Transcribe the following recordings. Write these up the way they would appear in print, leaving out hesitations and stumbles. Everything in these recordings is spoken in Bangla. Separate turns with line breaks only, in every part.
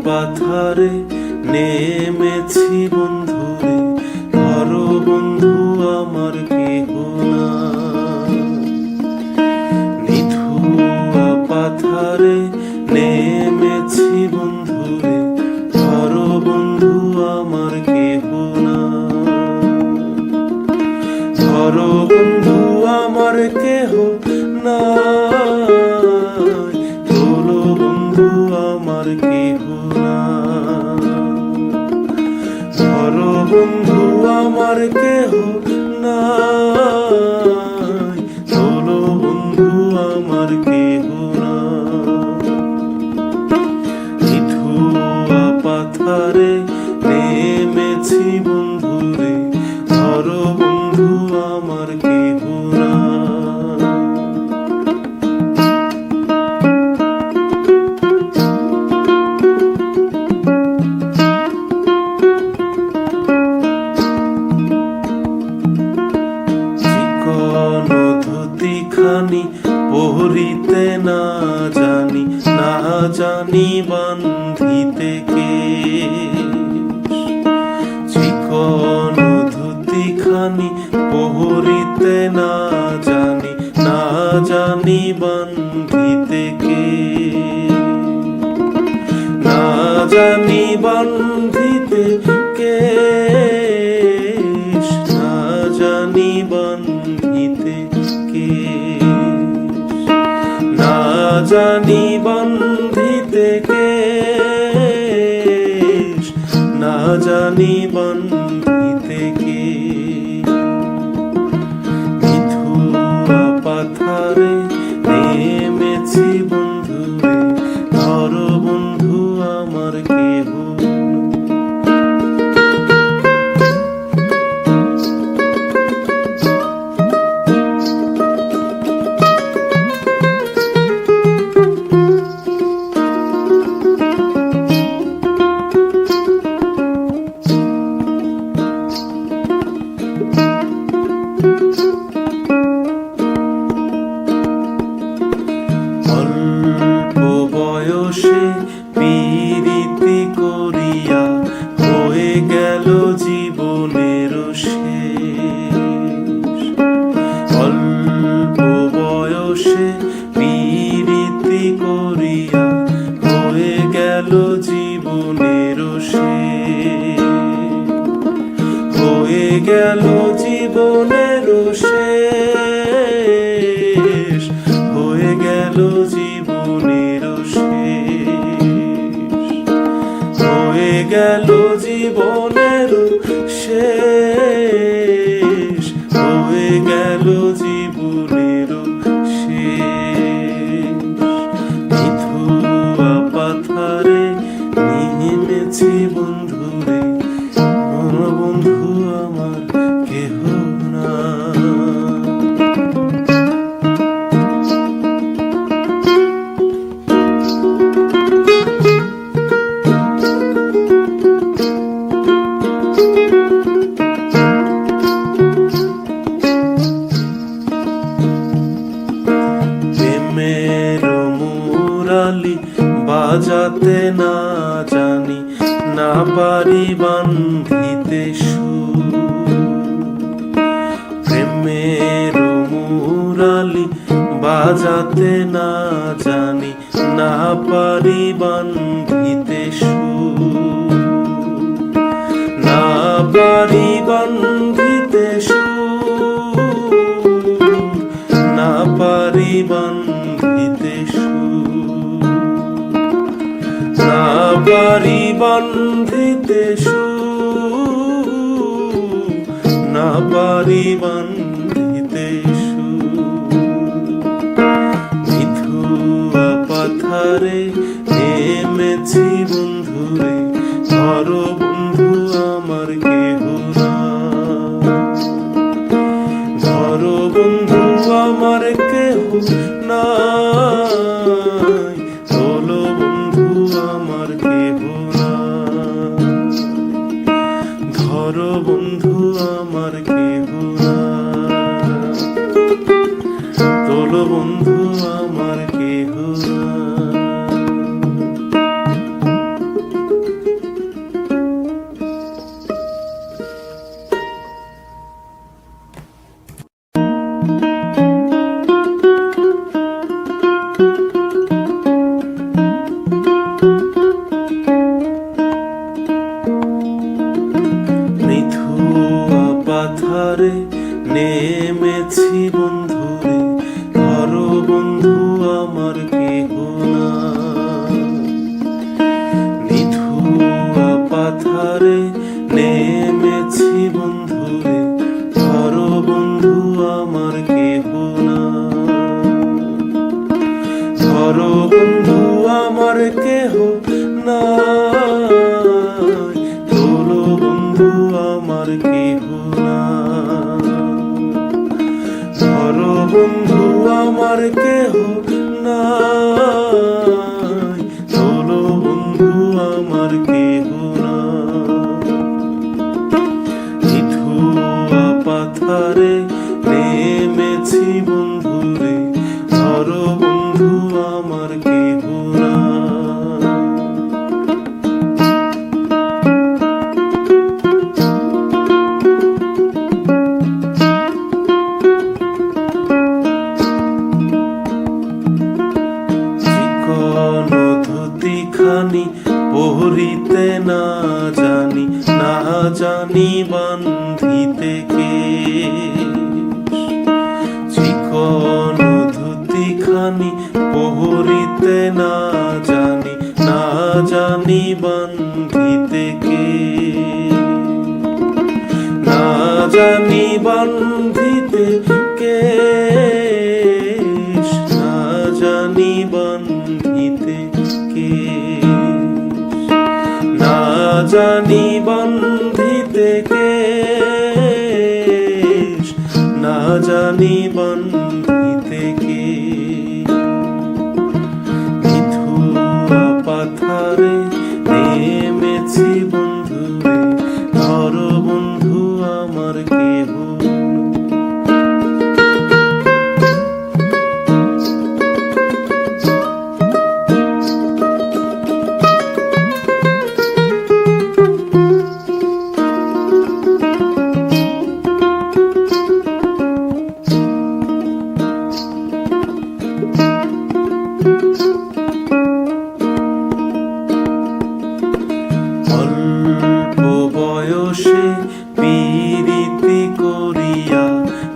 পাথারে নেমেছি বন্ধুরে, ধরো বন্ধু আমার কেহ না। নিথুয়া পাথারে নেমেছি বন্ধুরে, ধরো বন্ধু আমার কেহ না। ধরো বন্ধু আমার কেহ না, তোলো বন্ধু আমার কেহ না। ধরো বন্ধু আমার কেহ না, তোলো বন্ধু আমার কেহ না। নিথুয়া পাথারে নেমেছি বন্ধুরে, ধরো বন্ধু আমার কেহ না। ধুতিখানি পরিতে না জানি, না জানি বান্ধিতে কেশ। চিকন ধুতিখানি পরিতে না জানি, না জানি বান্ধিতে কেশ। না জানি বান্ধিতে কেশ, না জানি বান্ধিতে কেশ। না জানি বান্ধিতে কেশ, না জানি বান্ধিতে কেশ। নিথুয়া পাথারে নেমেছি বন্ধুরে, ধরো বন্ধু আমার কেহ না। অল্প বয়সে পীড়িতি করিয়া হয়ে গেল জীবনের শেষ। অল্প বয়সে পীড়িতি করিয়া হয়ে গেল জীবনের শেষ। হয়ে গেল জীবনের শেষ, হয়ে গেল জীবনের শেষ। হয়ে গেল জীবনের শেষ, হয়ে গেল জীবনের শেষ। নিথুয়া পাথারে নেমেছি বন্ধুরে, বন্ধু আমার কেহ না। প্রেমের মুরালি বাজাতে না জানি, না পারি বান্ধিতে সুর। প্রেমের মুরালি বাজাতে না জানি, না পারি বান্ধিতে সুর। না পারি বান্ধিতে সুর, না পারি বান্ধিতে সুর। না পারি বান্ধিতে সুর, না পারি বান্ধিতে সুর। নিথুয়া পাথারে নেমেছি বন্ধুরে, ধরো বন্ধু আমার কেহ না। ধরো বন্ধু আমার কেহ না, তোলো বন্ধু আমার কেহ না। ধরো বন্ধু আমার কেহ নাই, তোলো বন্ধু আমার কেহ নাই। নিথুয়া পাথারে নেমেছি বন্ধুরে, ধরো বন্ধু আমার কেহ নাই। নিথুয়া পাথারে নেমেছি বন্ধুরে, ধরো বন্ধু আমার কেহ নাই। ধরো বন্ধু আমার কেহ নাই, তোলো বন্ধু আমার কেহ নাই। ধরো বন্ধু আমার কেহ নাই, তোলো বন্ধু আমার কেহ নাই। নিথুয়া পাথারে নেমেছি বন্ধুরে, ধরো বন্ধু আমার কেহ নাই। চিকন ধুতিখানি পরিতে না জানি, না জানি বান্ধিতে কেশ। চিকন ধুতিখানি পরিতে না জানি, না জানি বান্ধিতে কেশ। না জানি বান্ধিতে কেশ, না জানি বান্ধিতে কেশ। না জানি বান্ধিতে কেশ, না জানি বান্ধিতে কেশ। নিথুয়া পাথারে নেমেছি বন্ধুরে, ধরো বন্ধু আমার কেহ নাই। অল্প বয়সে পীড়িতি করিয়া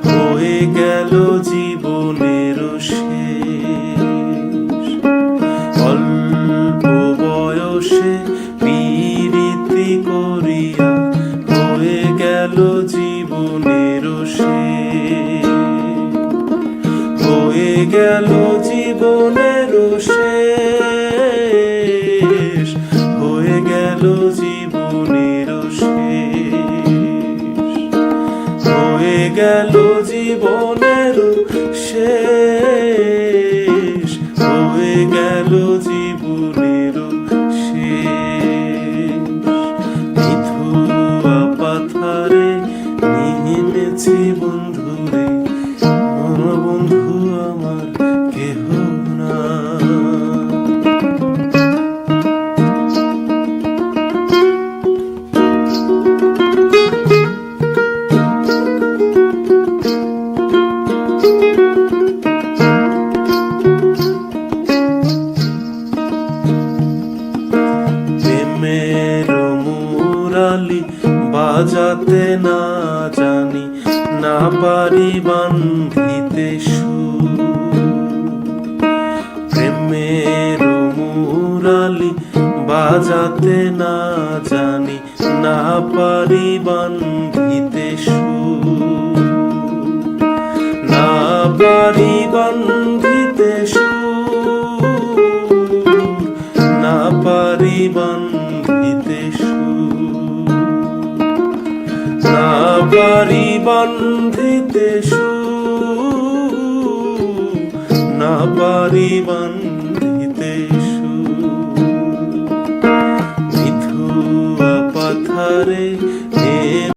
হয়ে গেল জীবনের শেষ। অল্প বয়সে পীড়িতি করিয়া হয়ে গেল জীবনের শেষ। হয়ে গেল জীবনের শেষ, হয়ে গেল জীবনের শেষ। হয়ে গেল জীবনের শেষ, হয়ে গেল জীবনের শেষ। নিথুয়া পাথারে নেমেছি বন্ধুরে, বন্ধু আমার কেহ নাই। প্রেমের মুরালি বাজাতে না জানি, না পারি বান্ধিতে সুর। প্রেমের মুরালি বাজাতে না জানি, না পারি বান্ধিতে সুর। না পারি বান্ধিতে সুর, না পারি বান্ধিতে সুর। না পারি বান্ধিতে সুর, না পারি বান্ধিতে সুর। নিথুয়া পাথারে